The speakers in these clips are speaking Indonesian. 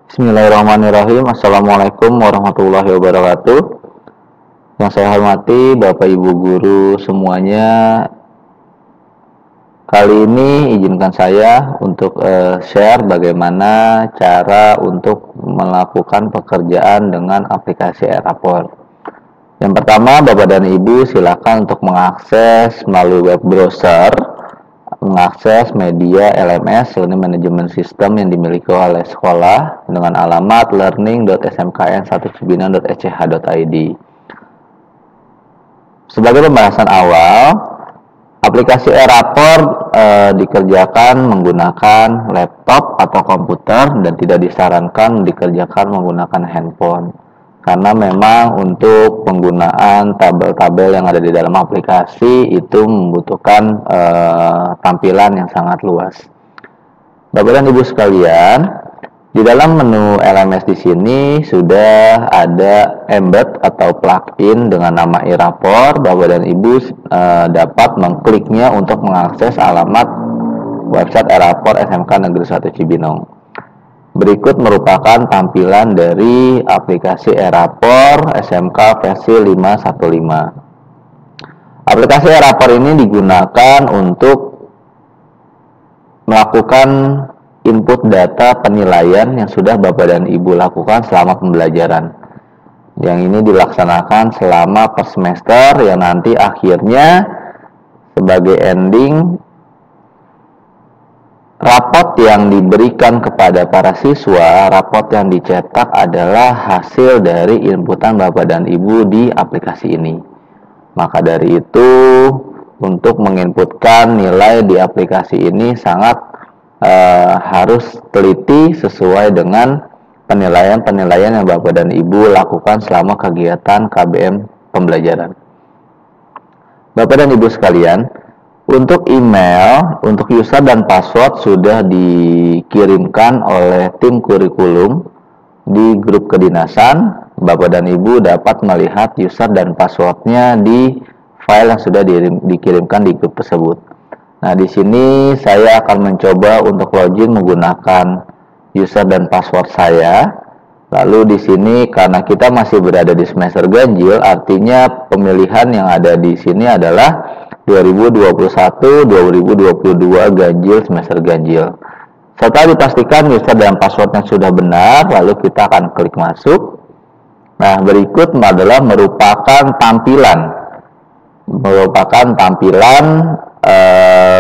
Bismillahirrahmanirrahim. Assalamualaikum warahmatullahi wabarakatuh. Yang saya hormati Bapak Ibu Guru semuanya, kali ini izinkan saya untuk share bagaimana cara untuk melakukan pekerjaan dengan aplikasi Airrapor. Yang pertama, Bapak dan Ibu silakan untuk mengakses melalui web browser, mengakses media LMS Learning Management System yang dimiliki oleh sekolah dengan alamat learning.smkn1cibinong.ech.id. Sebagai pembahasan awal, aplikasi Airrapor dikerjakan menggunakan laptop atau komputer dan tidak disarankan dikerjakan menggunakan handphone. Karena memang untuk penggunaan tabel-tabel yang ada di dalam aplikasi itu membutuhkan tampilan yang sangat luas. Bapak dan Ibu sekalian, di dalam menu LMS di sini sudah ada embed atau plugin dengan nama Airrapor. Bapak dan Ibu dapat mengkliknya untuk mengakses alamat website Airrapor SMK Negeri 1 Cibinong. Berikut merupakan tampilan dari aplikasi Airrapor SMK versi 5.1.5. Aplikasi Airrapor ini digunakan untuk melakukan input data penilaian yang sudah Bapak dan Ibu lakukan selama pembelajaran. Yang ini dilaksanakan selama per semester yang nanti akhirnya sebagai ending rapot yang diberikan kepada para siswa, rapot yang dicetak adalah hasil dari inputan Bapak dan Ibu di aplikasi ini. Maka dari itu, untuk menginputkan nilai di aplikasi ini sangat harus teliti sesuai dengan penilaian-penilaian yang Bapak dan Ibu lakukan selama kegiatan KBM pembelajaran. Bapak dan Ibu sekalian, untuk email, untuk user dan password sudah dikirimkan oleh tim kurikulum di grup kedinasan. Bapak dan Ibu dapat melihat user dan passwordnya di file yang sudah dikirimkan di grup tersebut. Nah, di sini saya akan mencoba untuk login menggunakan user dan password saya. Lalu di sini karena kita masih berada di semester ganjil, artinya pemilihan yang ada di sini adalah 2021-2022 ganjil semester ganjil. Setelah dipastikan user dan passwordnya sudah benar, lalu kita akan klik masuk. Nah, berikut adalah merupakan tampilan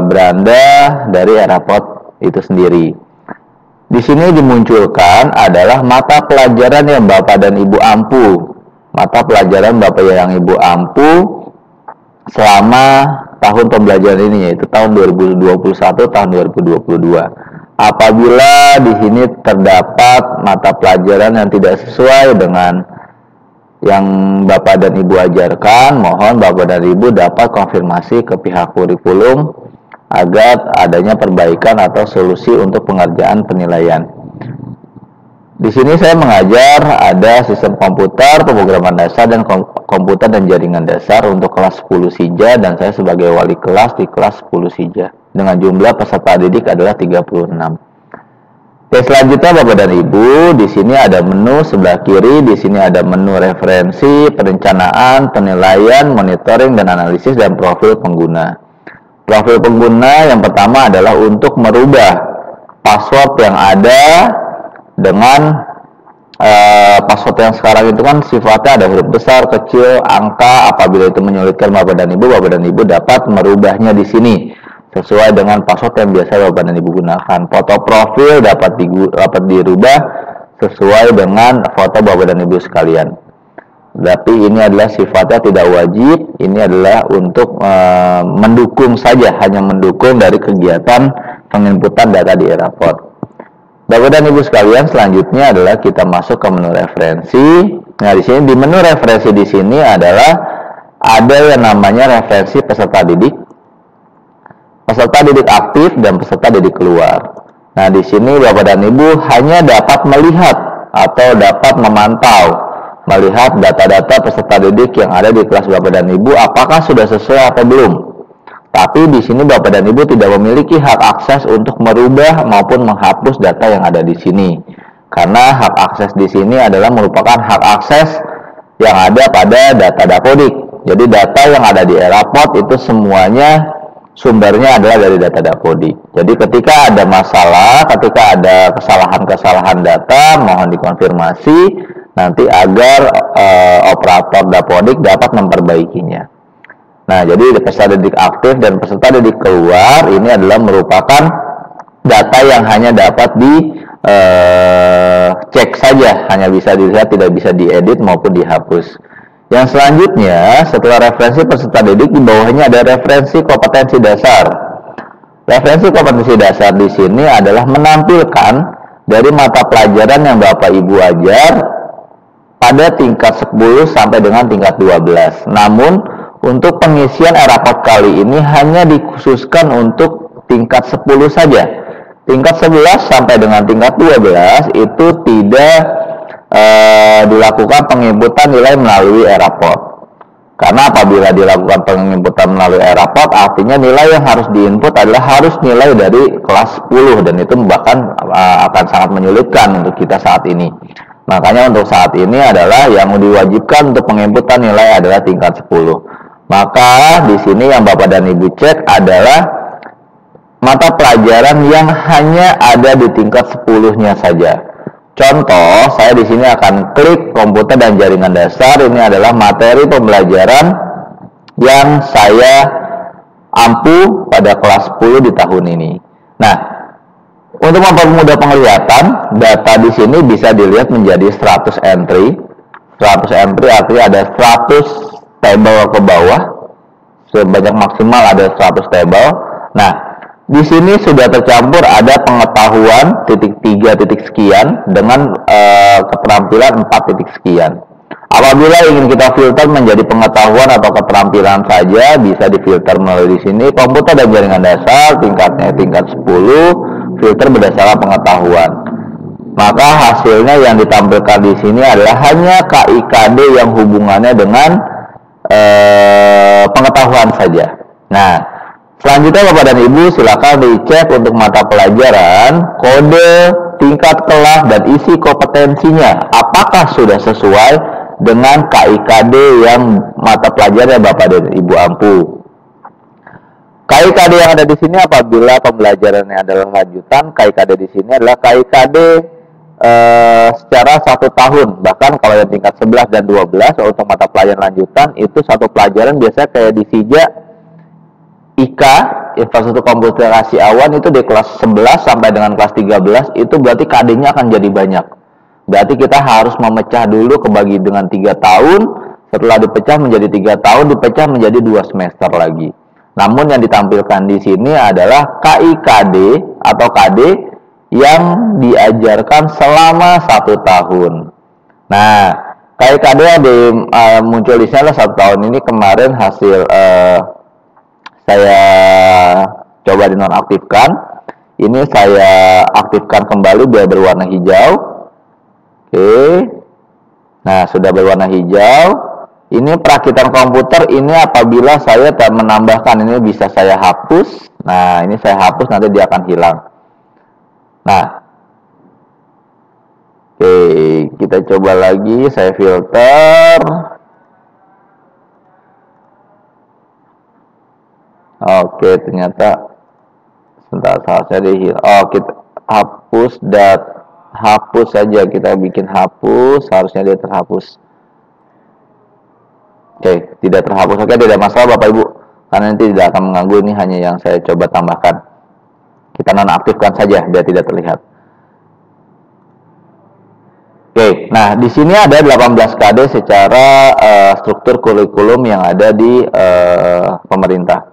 beranda dari Airrapor itu sendiri. Di sini dimunculkan adalah mata pelajaran yang Bapak dan Ibu ampuh. Mata pelajaran Bapak yang Ibu ampuh selama tahun pembelajaran ini, yaitu tahun 2021 tahun 2022. Apabila di sini terdapat mata pelajaran yang tidak sesuai dengan yang Bapak dan Ibu ajarkan, mohon Bapak dan Ibu dapat konfirmasi ke pihak kurikulum agar adanya perbaikan atau solusi untuk pengerjaan penilaian. Di sini saya mengajar ada sistem komputer, pemrograman dasar, dan komputer dan jaringan dasar untuk kelas 10 Sija, dan saya sebagai wali kelas di kelas 10 Sija dengan jumlah peserta didik adalah 36. Oke, selanjutnya Bapak dan Ibu, di sini ada menu sebelah kiri, di sini ada menu referensi, perencanaan, penilaian, monitoring dan analisis, dan profil pengguna. Profil pengguna yang pertama adalah untuk merubah password yang ada dengan password yang sekarang itu kan sifatnya ada huruf besar, kecil, angka. Apabila itu menyulitkan Bapak dan Ibu dapat merubahnya di sini sesuai dengan password yang biasa Bapak dan Ibu gunakan. Foto profil dapat dirubah sesuai dengan foto Bapak dan Ibu sekalian. Tapi ini adalah sifatnya tidak wajib. Ini adalah untuk mendukung saja, hanya mendukung dari kegiatan penginputan data di Airrapor. Bapak dan Ibu sekalian, selanjutnya adalah kita masuk ke menu referensi. Nah, di sini di menu referensi di sini adalah ada yang namanya referensi peserta didik aktif dan peserta didik keluar. Nah, di sini Bapak dan Ibu hanya dapat melihat atau dapat melihat data-data peserta didik yang ada di kelas Bapak dan Ibu apakah sudah sesuai atau belum. Tapi di sini Bapak dan Ibu tidak memiliki hak akses untuk merubah maupun menghapus data yang ada di sini. Karena hak akses di sini adalah merupakan hak akses yang ada pada data Dapodik. Jadi data yang ada di Eraport itu semuanya sumbernya adalah dari data Dapodik. Jadi ketika ada masalah, ketika ada kesalahan-kesalahan data, mohon dikonfirmasi nanti agar operator Dapodik dapat memperbaikinya. Nah, jadi peserta didik aktif dan peserta didik keluar ini adalah merupakan data yang hanya dapat cek saja, hanya bisa dilihat, tidak bisa diedit maupun dihapus. Yang selanjutnya, setelah referensi peserta didik, di bawahnya ada referensi kompetensi dasar. Referensi kompetensi dasar di sini adalah menampilkan dari mata pelajaran yang Bapak Ibu ajar pada tingkat 10 sampai dengan tingkat 12. Namun, untuk pengisian Eraport kali ini hanya dikhususkan untuk tingkat 10 saja. Tingkat 11 sampai dengan tingkat 12 itu tidak dilakukan penginputan nilai melalui Eraport. Karena apabila dilakukan penginputan melalui Eraport, artinya nilai yang harus diinput adalah harus nilai dari kelas 10, dan itu bahkan akan sangat menyulitkan untuk kita saat ini. Makanya untuk saat ini adalah yang diwajibkan untuk penginputan nilai adalah tingkat 10. Maka di sini yang Bapak dan Ibu cek adalah mata pelajaran yang hanya ada di tingkat 10-nya saja. Contoh, saya di sini akan klik komputer dan jaringan dasar. Ini adalah materi pembelajaran yang saya ampu pada kelas 10 di tahun ini. Nah, untuk mempermudah penglihatan, data di sini bisa dilihat menjadi 100 entry. 100 entry artinya ada 100 table ke bawah. Sebanyak maksimal ada 100 table. Nah, di sini sudah tercampur ada pengetahuan titik 3 titik sekian dengan keterampilan 4 titik sekian. Apabila ingin kita filter menjadi pengetahuan atau keterampilan saja, bisa difilter melalui di sini komputer dan jaringan dasar, tingkatnya tingkat 10, filter berdasarkan pengetahuan. Maka hasilnya yang ditampilkan di sini adalah hanya KIKD yang hubungannya dengan pengetahuan saja. Nah, selanjutnya Bapak dan Ibu silakan dicek untuk mata pelajaran, kode, tingkat kelas, dan isi kompetensinya. Apakah sudah sesuai dengan KIKD yang mata pelajaran Bapak dan Ibu ampu? KIKD yang ada di sini apabila pembelajarannya adalah lanjutan, KIKD di sini adalah KIKD secara 1 tahun. Bahkan kalau yang tingkat 11 dan 12 untuk mata pelajaran lanjutan itu satu pelajaran biasanya kayak di SIJA IK, infrastruktur komputerasi awan, itu di kelas 11 sampai dengan kelas 13 itu berarti KD-nya akan jadi banyak. Berarti kita harus memecah dulu kebagi dengan 3 tahun, setelah dipecah menjadi 3 tahun, dipecah menjadi 2 semester lagi. Namun yang ditampilkan di sini adalah KIKD atau KD yang diajarkan selama 1 tahun. Nah, KIKD yang muncul di sini adalah 1 tahun ini. Kemarin hasil saya coba dinonaktifkan. Ini saya aktifkan kembali biar berwarna hijau. Oke. Nah, sudah berwarna hijau. Ini perakitan komputer. Ini apabila saya tak menambahkan, ini bisa saya hapus. Nah, ini saya hapus, nanti dia akan hilang. Nah, oke, kita coba lagi. Saya filter. Oke, ternyata sebentar, seharusnya dihilang. Oh, kita hapus hapus saja, kita bikin hapus, harusnya dia terhapus. Oke, tidak terhapus. Oke, tidak masalah Bapak Ibu, karena nanti tidak akan mengganggu. Ini hanya yang saya coba tambahkan. Kita nonaktifkan saja biar tidak terlihat. Oke, nah di sini ada 18 KD secara struktur kurikulum yang ada di pemerintah.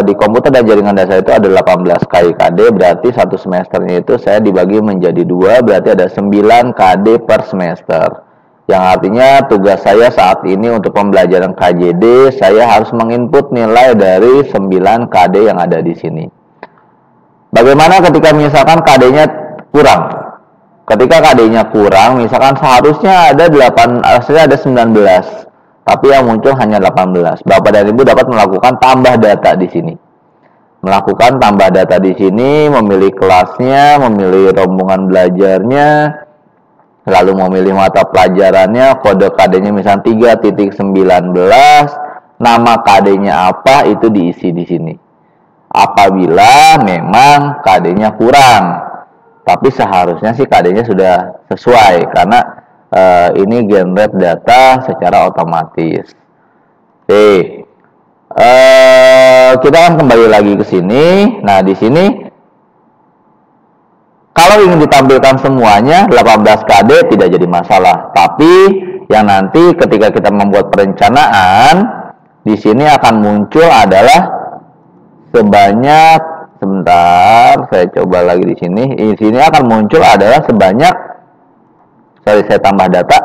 Di komputer dan jaringan dasar itu ada 18 KD, berarti 1 semesternya itu saya dibagi menjadi 2, berarti ada 9 KD per semester. Yang artinya tugas saya saat ini untuk pembelajaran KJD, saya harus menginput nilai dari 9 KD yang ada di sini. Bagaimana ketika misalkan KD-nya kurang? Ketika KD-nya kurang, misalkan seharusnya ada 19, tapi yang muncul hanya 18. Bapak dan Ibu dapat melakukan tambah data di sini. melakukan tambah data di sini, memilih kelasnya, memilih rombongan belajarnya, lalu memilih mata pelajarannya, kode KD-nya misalnya 3.19, nama KD-nya apa, itu diisi di sini. Apabila memang KD-nya kurang, tapi seharusnya sih KD-nya sudah sesuai, karena ini generate data secara otomatis. Oke. Kita akan kembali lagi ke sini. Nah, di sini kalau ingin ditampilkan semuanya 18 KD tidak jadi masalah. Tapi yang nanti ketika kita membuat perencanaan, di sini akan muncul adalah sebanyak, sebentar, saya coba lagi di sini. Di sini akan muncul adalah sebanyak, saya tambah data.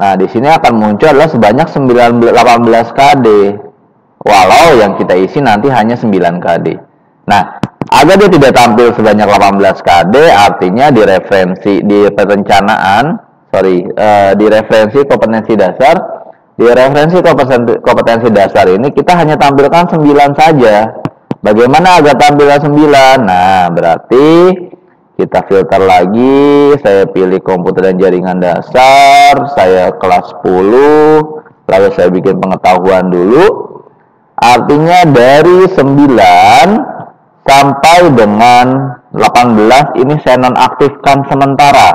Nah, di sini akan muncul adalah sebanyak 18 KD. Walau yang kita isi nanti hanya 9 KD. Nah, agar dia tidak tampil sebanyak 18 KD, artinya di referensi, di perencanaan, di referensi kompetensi dasar, di referensi kompetensi dasar ini kita hanya tampilkan 9 saja. Bagaimana agar tampil 9? Nah, berarti kita filter lagi, saya pilih komputer dan jaringan dasar, saya kelas 10, lalu saya bikin pengetahuan dulu. Artinya dari 9 sampai dengan 18 ini saya nonaktifkan sementara.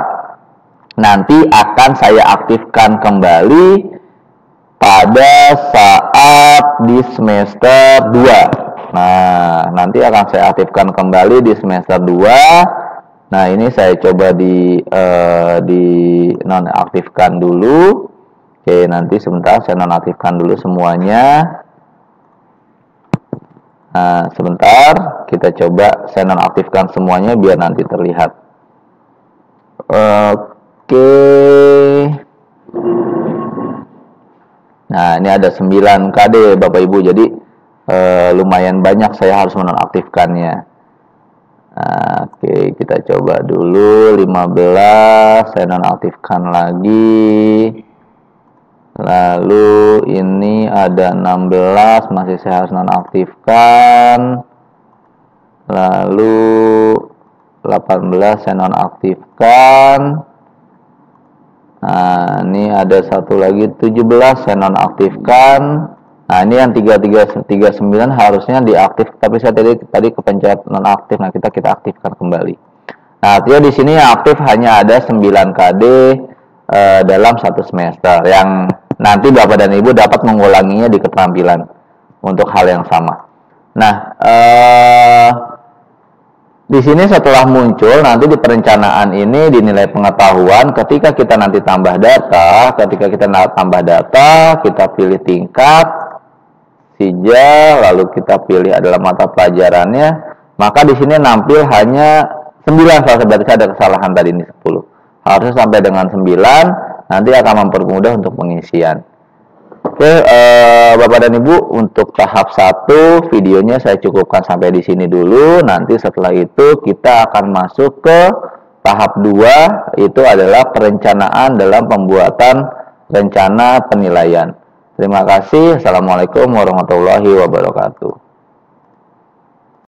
Nanti akan saya aktifkan kembali pada saat di semester 2. Nah, nanti akan saya aktifkan kembali di semester 2. Nah, ini saya coba di nonaktifkan dulu. Oke, nanti sebentar saya nonaktifkan dulu semuanya. Nah, sebentar kita coba saya nonaktifkan semuanya biar nanti terlihat. Oke. Nah, ini ada 9 KD Bapak Ibu. Jadi lumayan banyak saya harus menonaktifkannya. Nah, oke, kita coba dulu 15, saya nonaktifkan lagi. Lalu ini ada 16, masih saya harus nonaktifkan. Lalu 18 saya nonaktifkan. Nah, ini ada satu lagi 17 saya nonaktifkan. Nah, ini yang 39 harusnya diaktif, tapi saya tadi kepencet nonaktif. Nah, kita aktifkan kembali. Nah, artinya di sini yang aktif hanya ada 9 KD dalam satu semester, yang nanti Bapak dan Ibu dapat mengulanginya di keterampilan untuk hal yang sama. Nah, di sini setelah muncul nanti di perencanaan ini dinilai pengetahuan. Ketika kita nanti tambah data, kita pilih tingkat sija, lalu kita pilih adalah mata pelajarannya, maka di sini nampil hanya 9, berarti ada kesalahan tadi ini 10. Harusnya sampai dengan 9, nanti akan mempermudah untuk pengisian. Oke, Bapak dan Ibu, untuk tahap 1 videonya saya cukupkan sampai di sini dulu. Nanti setelah itu kita akan masuk ke tahap 2, itu adalah perencanaan dalam pembuatan rencana penilaian. Terima kasih. Assalamualaikum warahmatullahi wabarakatuh.